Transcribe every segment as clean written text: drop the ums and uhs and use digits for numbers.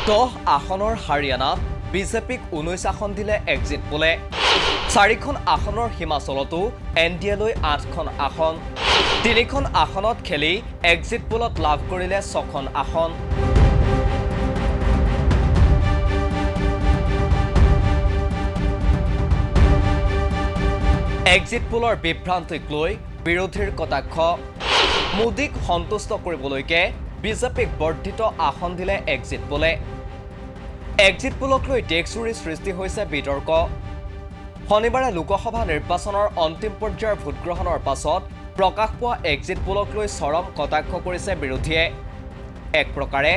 10 আসনৰ হাৰিয়ানাত বিজেপিক 19 আসন দিলে এক্সিট পোলে। 4খন আসনৰ হিমাচলতো এনডিএলৈ 8খন আসন, 3খন আসনত খেলি এক্সিট পোলত লাভ কৰিলে 6খন আসন। এক্সিট পোলৰ বিভ্ৰান্তিক লৈ বিৰোধীৰ কটাক্ষ। মোদীক সন্তুষ্ট কৰিবলৈকে বিজেপিক বৰ্ধিত আসন দিলে এক্সিট পোলে। এক্সিট পোলক লৈ দেশজুৰি সৃষ্টি হৈছে বিতৰ্ক। শনিবাৰে লোকসভা নিৰ্বাচনৰ অন্তিম পৰ্যায়ৰ ভোটগ্ৰহণৰ পাছত প্ৰকাশ পোৱা এক্সিট পোলক লৈ চৰম কটাক্ষ কৰিছে বিৰোধীয়ে। এক প্ৰকাৰে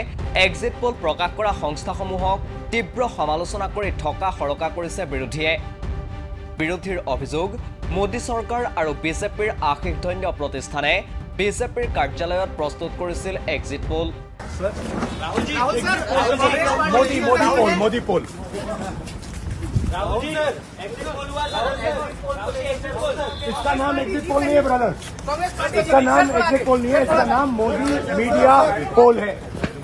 এক্সিট পোল প্ৰকাশ কৰা সংস্থাসমূহক তীব্ৰ সমালোচনা কৰি ঠকা সৰকা কৰিছে বিৰোধীয়ে। বিৰোধীৰ অভিযোগ, মোদী চৰকাৰ আৰু বিজেপিৰ আশীৰ্ষধন্য প্ৰতিষ্ঠানে বিজেপিৰ কাৰ্যালয়ত প্ৰস্তুত কৰিছিল এক্সিট পোল। मोदी पोल इसका नाम एग्जिट पोल नहीं है ब्रदर, इसका नाम एग्जिट पोल नहीं है, इसका नाम मोदी मीडिया पोल है।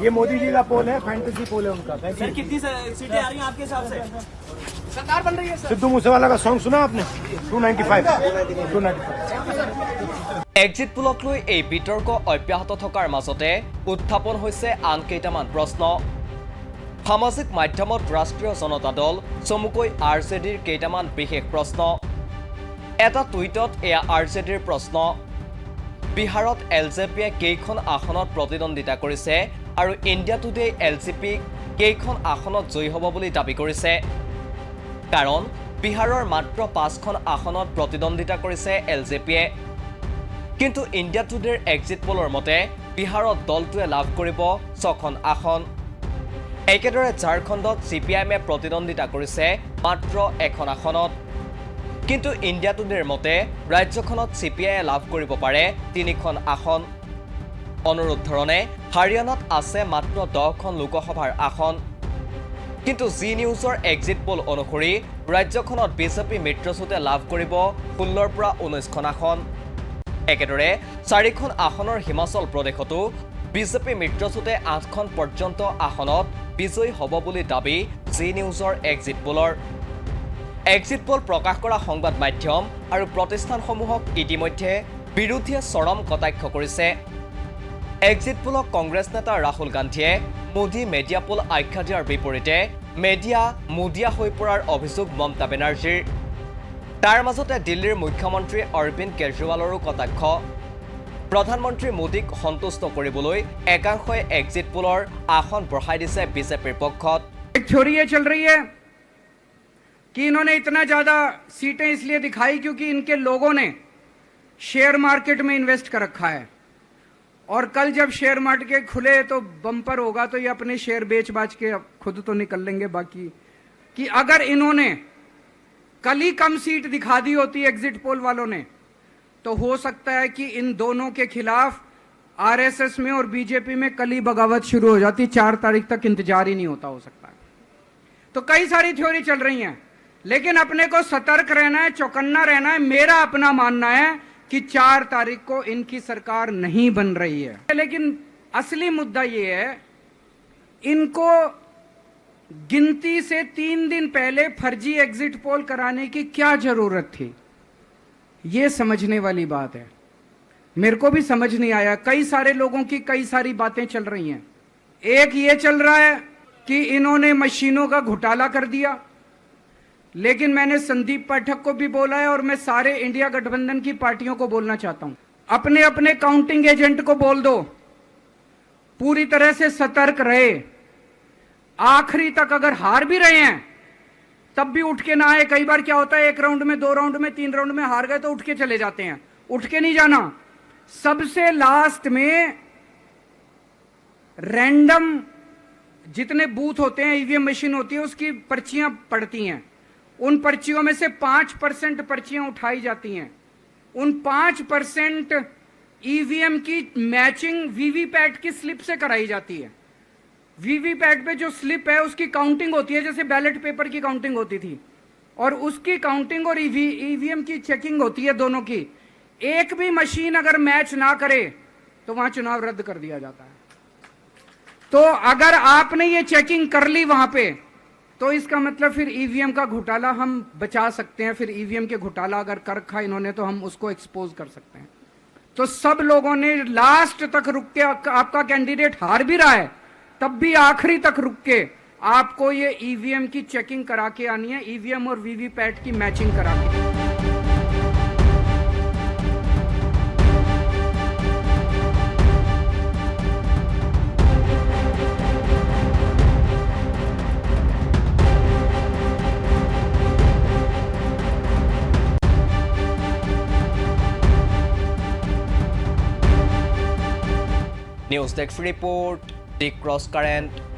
ये मोदी जी का पोल है, फैंटेसी पोल है उनका। सर कितनी सीटें आ रही हैं आपके हिसाब से? सरकार बन रही है। सिद्धू मूसेवाला का सॉन्ग सुना आपने? 295 এক্সিট পোলক লৈ এই বিতৰ্ক অব্যাহত থকাৰ মাজতে উত্থাপন হৈছে আন কেইটামান প্ৰশ্ন। সামাজিক মাধ্যমত ৰাষ্ট্ৰীয় জনতা দল, চমুকৈ আৰজেডিৰ কেইটামান বিশেষ প্ৰশ্ন। এটা টুইটত এয়া আৰজেডিৰ প্ৰশ্ন। বিহাৰত এলজেপিয়ে কেইখন আসনত প্ৰতিদ্বন্দ্বিতা কৰিছে আৰু ইণ্ডিয়া টুডে এলজেপিক কেইখন আসনত জয়ী হ'ব বুলি দাবী কৰিছে। কাৰণ বিহাৰৰ মাত্ৰ 5খন আসনত প্ৰতিদ্বন্দ্বিতা কৰিছে এলজেপিয়ে। কিন্তু ইণ্ডিয়া টুডেৰ এক্সিট পোলৰ মতে বিহাৰত দলটোৱে লাভ কৰিব 6খন আসন। একেদৰে ঝাৰখণ্ডত CPIMে প্ৰতিদ্বন্দ্বিতা কৰিছে মাত্ৰ 1খন আসনত। কিন্তু ইণ্ডিয়া টুডেৰ মতে ৰাজ্যখনত CPIয়ে লাভ কৰিব পাৰে 3খন আসন। অনুৰূপ ধৰণে হাৰিয়ানাত আছে মাত্ৰ 10খন লোকসভাৰ আসন। কিন্তু জি নিউজৰ এক্সিট পোল অনুসৰি ৰাজ্যখনত বিজেপি মিত্ৰজোঁটে লাভ কৰিব 16ৰ পৰা 19খন আসন। একেদৰে 4খন আসনৰ হিমাচল প্ৰদেশতো বিজেপি মিত্ৰজোঁটে 8খন পৰ্যন্ত আসনত বিজয়ী হ'ব বুলি দাবী জি নিউজৰ এক্সিট পোলৰ। এক্সিট পোল প্ৰকাশ কৰা সংবাদ মাধ্যম আৰু প্ৰতিষ্ঠানসমূহক ইতিমধ্যে বিৰোধীয়ে চৰম কটাক্ষ কৰিছে। এক্সিট পোলক কংগ্ৰেছ নেতা ৰাহুল গান্ধীয়ে মোদী মেডিয়া পোল আখ্যা দিয়াৰ বিপৰীতে মেডিয়া মুদিয়া হৈ পৰাৰ অভিযোগ মমতা বেনাৰ্জীৰ। তাৰ মাজতে দিল্লীৰ মুখ্যমন্ত্ৰী অৰবিন্দ কেজৰিৱালৰো কটাক্ষ। প্ৰধানমন্ত্ৰী মোদীক সন্তুষ্ট কৰিবলৈ একাংশই এক্সিট পোলৰ আসন বঢ়াই দিছে বিজেপিৰ পক্ষত। एक थ्योरी ये चल रही है कि इन्होंने इतना ज्यादा सीटें इसलिए दिखाई क्योंकि इनके लोगों ने शेयर मार्केट में इन्वेस्ट कर रखा है और कल जब शेयर मार्केट खुले तो बम्पर होगा तो ये अपने शेयर बेच बाच के खुद तो निकल लेंगे। बाकी कि अगर इन्होंने कल ही कम सीट दिखा दी होती एग्जिट पोल वालों ने तो हो सकता है कि इन दोनों के खिलाफ आरएसएस में और बीजेपी में कल ही बगावत शुरू हो जाती। 4 तारीख तक इंतजार ही नहीं होता हो सकता है। तो कई सारी थ्योरी चल रही हैं, लेकिन अपने को सतर्क रहना है, चौकन्ना रहना है। मेरा अपना मानना है कि 4 तारीख को इनकी सरकार नहीं बन रही है। लेकिन असली मुद्दा ये है, इनको गिनती से 3 दिन पहले फर्जी एग्जिट पोल कराने की क्या जरूरत थी, ये समझने वाली बात है। मेरे को भी समझ नहीं आया। कई सारे लोगों की कई सारी बातें चल रही हैं। एक ये चल रहा है कि इन्होंने मशीनों का घोटाला कर दिया, लेकिन मैंने संदीप पाठक को भी बोला है और मैं सारे इंडिया गठबंधन की पार्टियों को बोलना चाहता हूं, अपने अपने काउंटिंग एजेंट को बोल दो पूरी तरह से सतर्क रहे। आखिरी तक अगर हार भी रहे हैं तब भी उठ के ना आए। कई बार क्या होता है, 1 राउंड में, 2 राउंड में, 3 राउंड में हार गए तो उठ के चले जाते हैं। उठ के नहीं जाना। सबसे लास्ट में रैंडम जितने बूथ होते हैं, ईवीएम मशीन होती है, उसकी पर्चियां पड़ती हैं। उन पर्चियों में से 5% पर्चियां उठाई जाती हैं। उन 5% ईवीएम की मैचिंग वीवीपैट की स्लिप से कराई जाती है। वीवीपैट पे जो स्लिप है उसकी काउंटिंग होती है, जैसे बैलेट पेपर की काउंटिंग होती थी, और उसकी काउंटिंग और ईवीएम की चेकिंग होती है दोनों की। एक भी मशीन अगर मैच ना करे तो वहां चुनाव रद्द कर दिया जाता है। तो अगर आपने ये चेकिंग कर ली वहां पे, तो इसका मतलब फिर ईवीएम का घोटाला हम बचा सकते हैं। फिर ईवीएम के घोटाला अगर कर रखा इन्होंने तो हम उसको एक्सपोज कर सकते हैं। तो सब लोगों ने लास्ट तक रुक के, आपका कैंडिडेट हार भी रहा है तब भी आखिरी तक रुक के आपको ये ईवीएम की चेकिंग करा के आनी है, ईवीएम और वीवीपैट की मैचिंग करा के। নিউজ ডেস্ক ৰিপৰ্ট, দি ক্ৰছ কাৰেণ্ট।